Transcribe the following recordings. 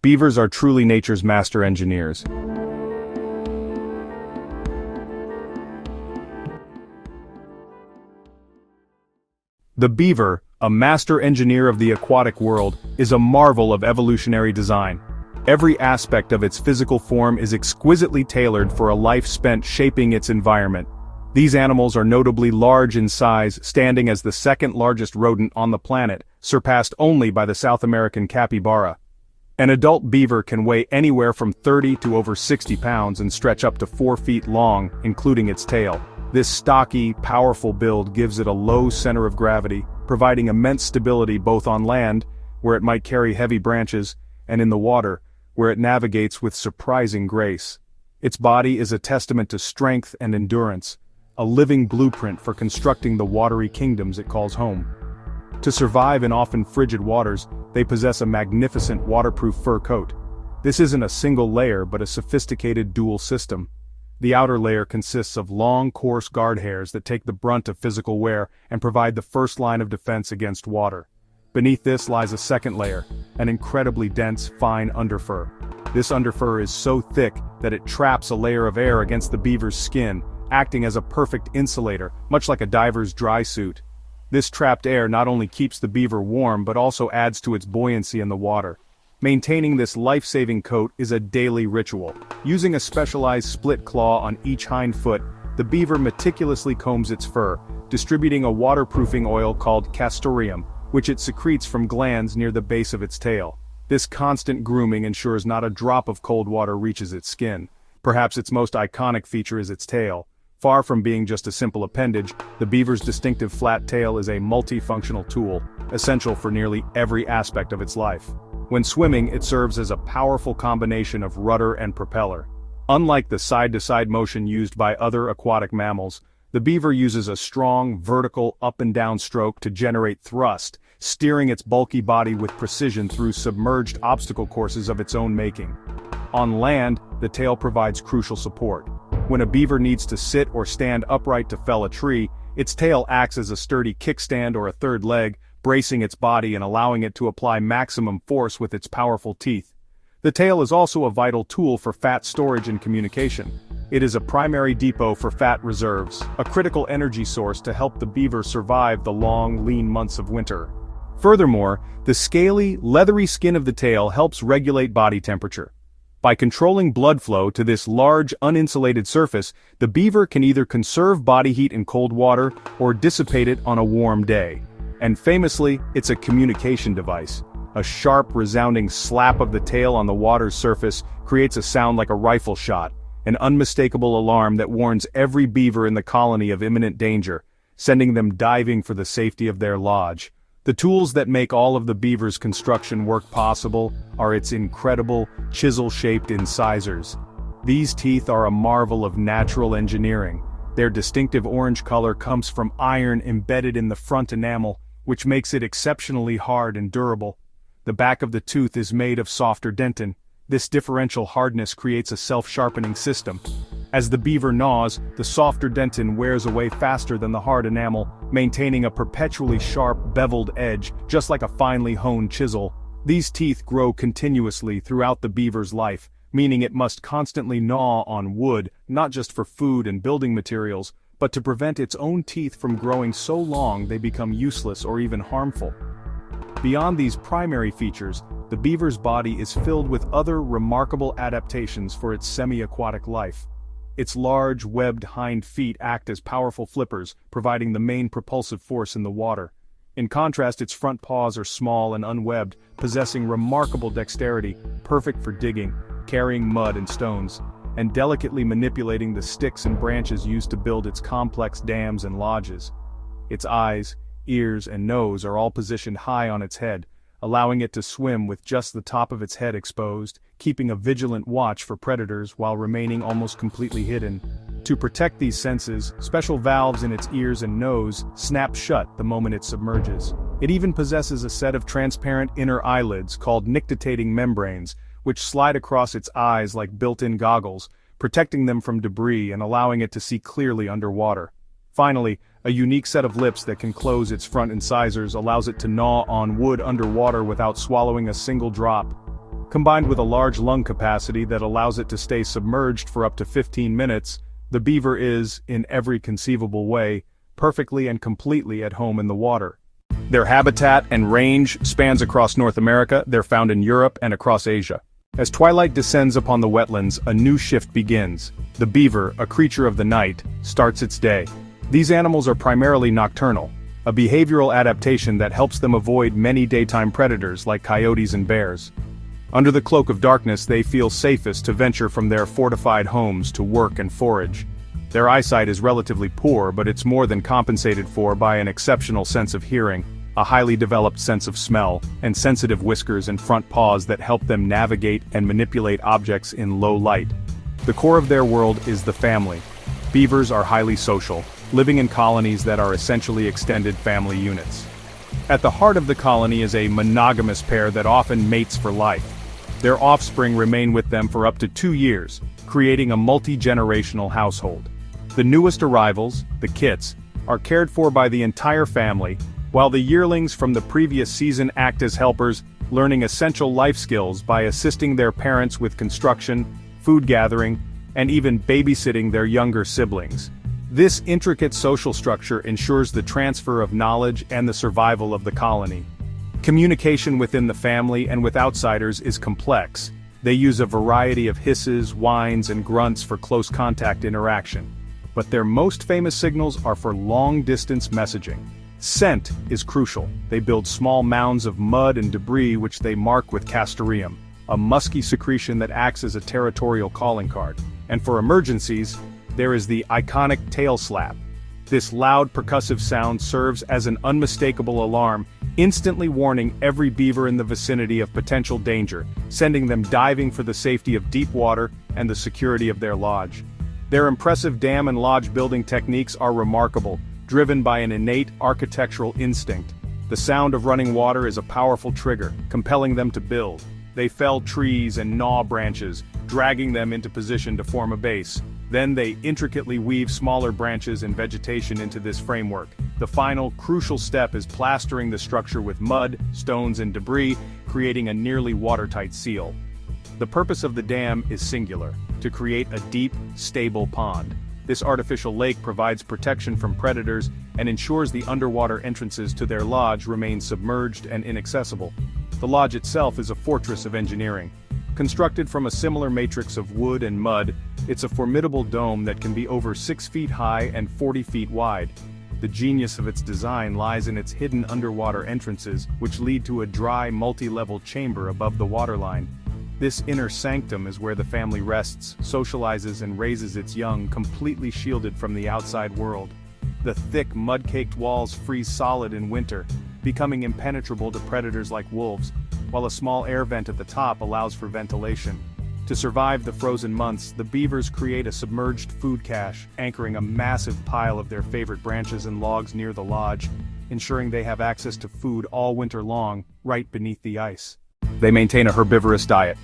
Beavers are truly nature's master engineers. The beaver, a master engineer of the aquatic world, is a marvel of evolutionary design. Every aspect of its physical form is exquisitely tailored for a life spent shaping its environment. These animals are notably large in size, standing as the second largest rodent on the planet, surpassed only by the South American capybara. An adult beaver can weigh anywhere from 30 to over 60 pounds and stretch up to 4 feet long, including its tail. This stocky, powerful build gives it a low center of gravity, providing immense stability both on land, where it might carry heavy branches, and in the water, where it navigates with surprising grace. Its body is a testament to strength and endurance, a living blueprint for constructing the watery kingdoms it calls home. To survive in often frigid waters, they possess a magnificent waterproof fur coat. This isn't a single layer but a sophisticated dual system. The outer layer consists of long, coarse guard hairs that take the brunt of physical wear and provide the first line of defense against water. Beneath this lies a second layer, an incredibly dense, fine underfur. This underfur is so thick that it traps a layer of air against the beaver's skin, acting as a perfect insulator, much like a diver's dry suit. This trapped air not only keeps the beaver warm but also adds to its buoyancy in the water. Maintaining this life-saving coat is a daily ritual. Using a specialized split claw on each hind foot, the beaver meticulously combs its fur, distributing a waterproofing oil called castoreum, which it secretes from glands near the base of its tail. This constant grooming ensures not a drop of cold water reaches its skin. Perhaps its most iconic feature is its tail. Far from being just a simple appendage, the beaver's distinctive flat tail is a multifunctional tool, essential for nearly every aspect of its life. When swimming, it serves as a powerful combination of rudder and propeller. Unlike the side-to-side motion used by other aquatic mammals, the beaver uses a strong, vertical up and down stroke to generate thrust, steering its bulky body with precision through submerged obstacle courses of its own making. On land, the tail provides crucial support. When a beaver needs to sit or stand upright to fell a tree, its tail acts as a sturdy kickstand or a third leg, bracing its body and allowing it to apply maximum force with its powerful teeth. The tail is also a vital tool for fat storage and communication. It is a primary depot for fat reserves, a critical energy source to help the beaver survive the long, lean months of winter. Furthermore, the scaly, leathery skin of the tail helps regulate body temperature. By controlling blood flow to this large, uninsulated surface, the beaver can either conserve body heat in cold water or dissipate it on a warm day. And famously, it's a communication device. A sharp, resounding slap of the tail on the water's surface creates a sound like a rifle shot, an unmistakable alarm that warns every beaver in the colony of imminent danger, sending them diving for the safety of their lodge. The tools that make all of the beaver's construction work possible are its incredible, chisel-shaped incisors. These teeth are a marvel of natural engineering. Their distinctive orange color comes from iron embedded in the front enamel, which makes it exceptionally hard and durable. The back of the tooth is made of softer dentin. This differential hardness creates a self-sharpening system. As the beaver gnaws, the softer dentin wears away faster than the hard enamel, maintaining a perpetually sharp, beveled edge, just like a finely honed chisel. These teeth grow continuously throughout the beaver's life, meaning it must constantly gnaw on wood, not just for food and building materials, but to prevent its own teeth from growing so long they become useless or even harmful. Beyond these primary features, the beaver's body is filled with other remarkable adaptations for its semi-aquatic life. Its large, webbed hind feet act as powerful flippers, providing the main propulsive force in the water. In contrast, its front paws are small and unwebbed, possessing remarkable dexterity, perfect for digging, carrying mud and stones, and delicately manipulating the sticks and branches used to build its complex dams and lodges. Its eyes, ears, and nose are all positioned high on its head, allowing it to swim with just the top of its head exposed, keeping a vigilant watch for predators while remaining almost completely hidden. To protect these senses, special valves in its ears and nose snap shut the moment it submerges. It even possesses a set of transparent inner eyelids called nictitating membranes, which slide across its eyes like built-in goggles, protecting them from debris and allowing it to see clearly underwater. Finally, a unique set of lips that can close its front incisors allows it to gnaw on wood underwater without swallowing a single drop. Combined with a large lung capacity that allows it to stay submerged for up to 15 minutes, the beaver is, in every conceivable way, perfectly and completely at home in the water. Their habitat and range spans across North America. They're found in Europe and across Asia. As twilight descends upon the wetlands, a new shift begins. The beaver, a creature of the night, starts its day. These animals are primarily nocturnal, a behavioral adaptation that helps them avoid many daytime predators like coyotes and bears. Under the cloak of darkness, they feel safest to venture from their fortified homes to work and forage. Their eyesight is relatively poor, but it's more than compensated for by an exceptional sense of hearing, a highly developed sense of smell, and sensitive whiskers and front paws that help them navigate and manipulate objects in low light. The core of their world is the family. Beavers are highly social, living in colonies that are essentially extended family units. At the heart of the colony is a monogamous pair that often mates for life. Their offspring remain with them for up to 2 years, creating a multi-generational household. The newest arrivals, the kits, are cared for by the entire family, while the yearlings from the previous season act as helpers, learning essential life skills by assisting their parents with construction, food gathering, and even babysitting their younger siblings. This intricate social structure ensures the transfer of knowledge and the survival of the colony. Communication within the family and with outsiders is complex. They use a variety of hisses, whines, and grunts for close contact interaction. But their most famous signals are for long-distance messaging. Scent is crucial. They build small mounds of mud and debris which they mark with castoreum, a musky secretion that acts as a territorial calling card. And for emergencies, there is the iconic tail slap. This loud percussive sound serves as an unmistakable alarm, instantly warning every beaver in the vicinity of potential danger, sending them diving for the safety of deep water and the security of their lodge. Their impressive dam and lodge building techniques are remarkable, driven by an innate architectural instinct. The sound of running water is a powerful trigger, compelling them to build. They fell trees and gnaw branches, dragging them into position to form a base. Then they intricately weave smaller branches and vegetation into this framework. The final, crucial step is plastering the structure with mud, stones, and debris, creating a nearly watertight seal. The purpose of the dam is singular: to create a deep, stable pond. This artificial lake provides protection from predators and ensures the underwater entrances to their lodge remain submerged and inaccessible. The lodge itself is a fortress of engineering. Constructed from a similar matrix of wood and mud, it's a formidable dome that can be over 6 feet high and 40 feet wide. The genius of its design lies in its hidden underwater entrances, which lead to a dry, multi-level chamber above the waterline. This inner sanctum is where the family rests, socializes, and raises its young, completely shielded from the outside world. The thick, mud-caked walls freeze solid in winter, becoming impenetrable to predators like wolves, while a small air vent at the top allows for ventilation. To survive the frozen months, the beavers create a submerged food cache, anchoring a massive pile of their favorite branches and logs near the lodge, ensuring they have access to food all winter long, right beneath the ice. They maintain a herbivorous diet.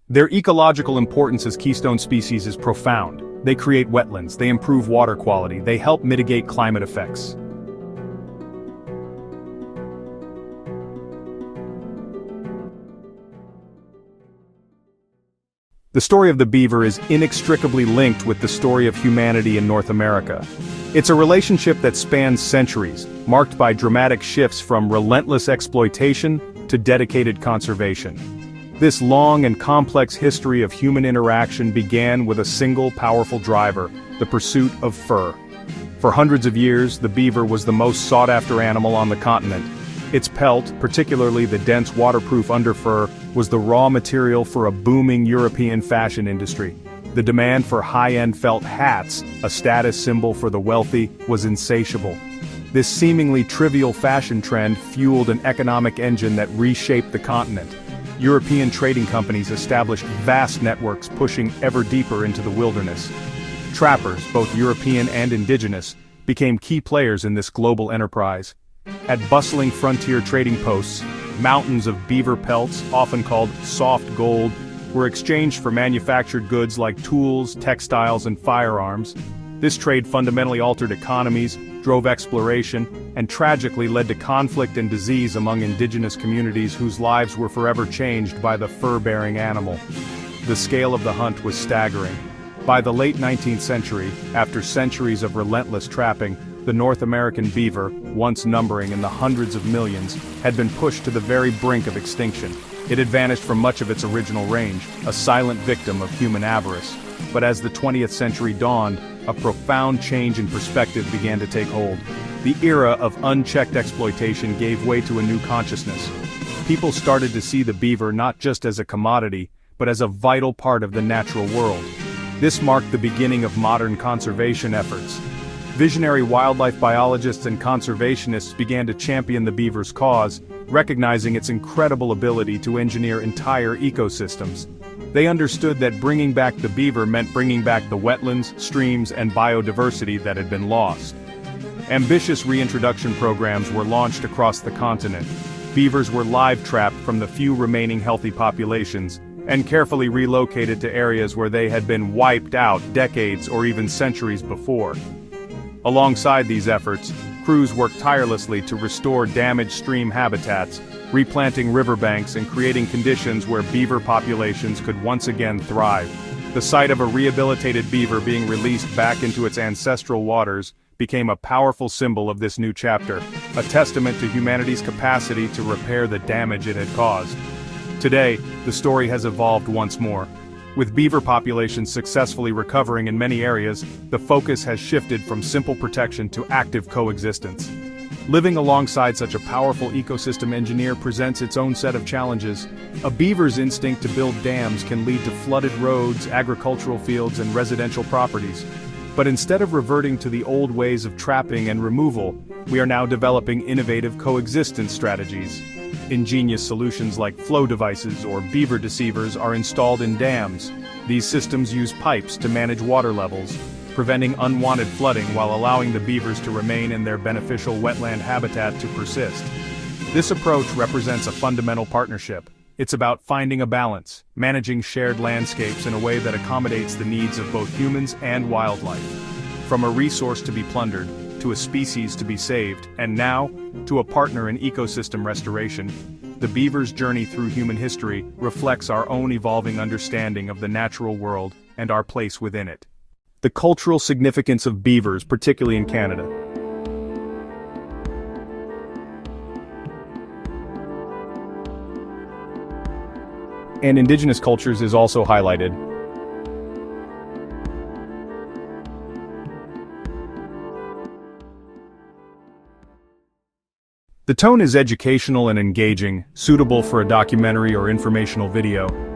Their ecological importance as keystone species is profound. They create wetlands, they improve water quality, they help mitigate climate effects. The story of the beaver is inextricably linked with the story of humanity in North America. It's a relationship that spans centuries, marked by dramatic shifts from relentless exploitation to dedicated conservation. This long and complex history of human interaction began with a single powerful driver: the pursuit of fur. For hundreds of years, the beaver was the most sought-after animal on the continent. Its pelt, particularly the dense waterproof underfur, was the raw material for a booming European fashion industry. The demand for high-end felt hats, a status symbol for the wealthy, was insatiable. This seemingly trivial fashion trend fueled an economic engine that reshaped the continent. European trading companies established vast networks pushing ever deeper into the wilderness. Trappers, both European and indigenous, became key players in this global enterprise. At bustling frontier trading posts, mountains of beaver pelts, often called soft gold, were exchanged for manufactured goods like tools, textiles, and firearms. This trade fundamentally altered economies, drove exploration, and tragically led to conflict and disease among indigenous communities whose lives were forever changed by the fur-bearing animal. The scale of the hunt was staggering. By the late 19th century, after centuries of relentless trapping, the North American beaver, once numbering in the hundreds of millions, had been pushed to the very brink of extinction. It had vanished from much of its original range, a silent victim of human avarice. But as the 20th century dawned, a profound change in perspective began to take hold. The era of unchecked exploitation gave way to a new consciousness. People started to see the beaver not just as a commodity, but as a vital part of the natural world. This marked the beginning of modern conservation efforts. Visionary wildlife biologists and conservationists began to champion the beaver's cause, recognizing its incredible ability to engineer entire ecosystems. They understood that bringing back the beaver meant bringing back the wetlands, streams, and biodiversity that had been lost. Ambitious reintroduction programs were launched across the continent. Beavers were live-trapped from the few remaining healthy populations, and carefully relocated to areas where they had been wiped out decades or even centuries before. Alongside these efforts, crews worked tirelessly to restore damaged stream habitats, replanting riverbanks and creating conditions where beaver populations could once again thrive. The sight of a rehabilitated beaver being released back into its ancestral waters became a powerful symbol of this new chapter, a testament to humanity's capacity to repair the damage it had caused. Today, the story has evolved once more. With beaver populations successfully recovering in many areas, the focus has shifted from simple protection to active coexistence. Living alongside such a powerful ecosystem engineer presents its own set of challenges. A beaver's instinct to build dams can lead to flooded roads, agricultural fields, and residential properties. But instead of reverting to the old ways of trapping and removal, we are now developing innovative coexistence strategies. Ingenious solutions like flow devices or beaver deceivers are installed in dams. These systems use pipes to manage water levels, preventing unwanted flooding while allowing the beavers to remain in their beneficial wetland habitat to persist. This approach represents a fundamental partnership. It's about finding a balance, managing shared landscapes in a way that accommodates the needs of both humans and wildlife. From a resource to be plundered, to a species to be saved, and now, to a partner in ecosystem restoration, the beaver's journey through human history reflects our own evolving understanding of the natural world and our place within it. The cultural significance of beavers, particularly in Canada. And Indigenous cultures is also highlighted. The tone is educational and engaging, suitable for a documentary or informational video.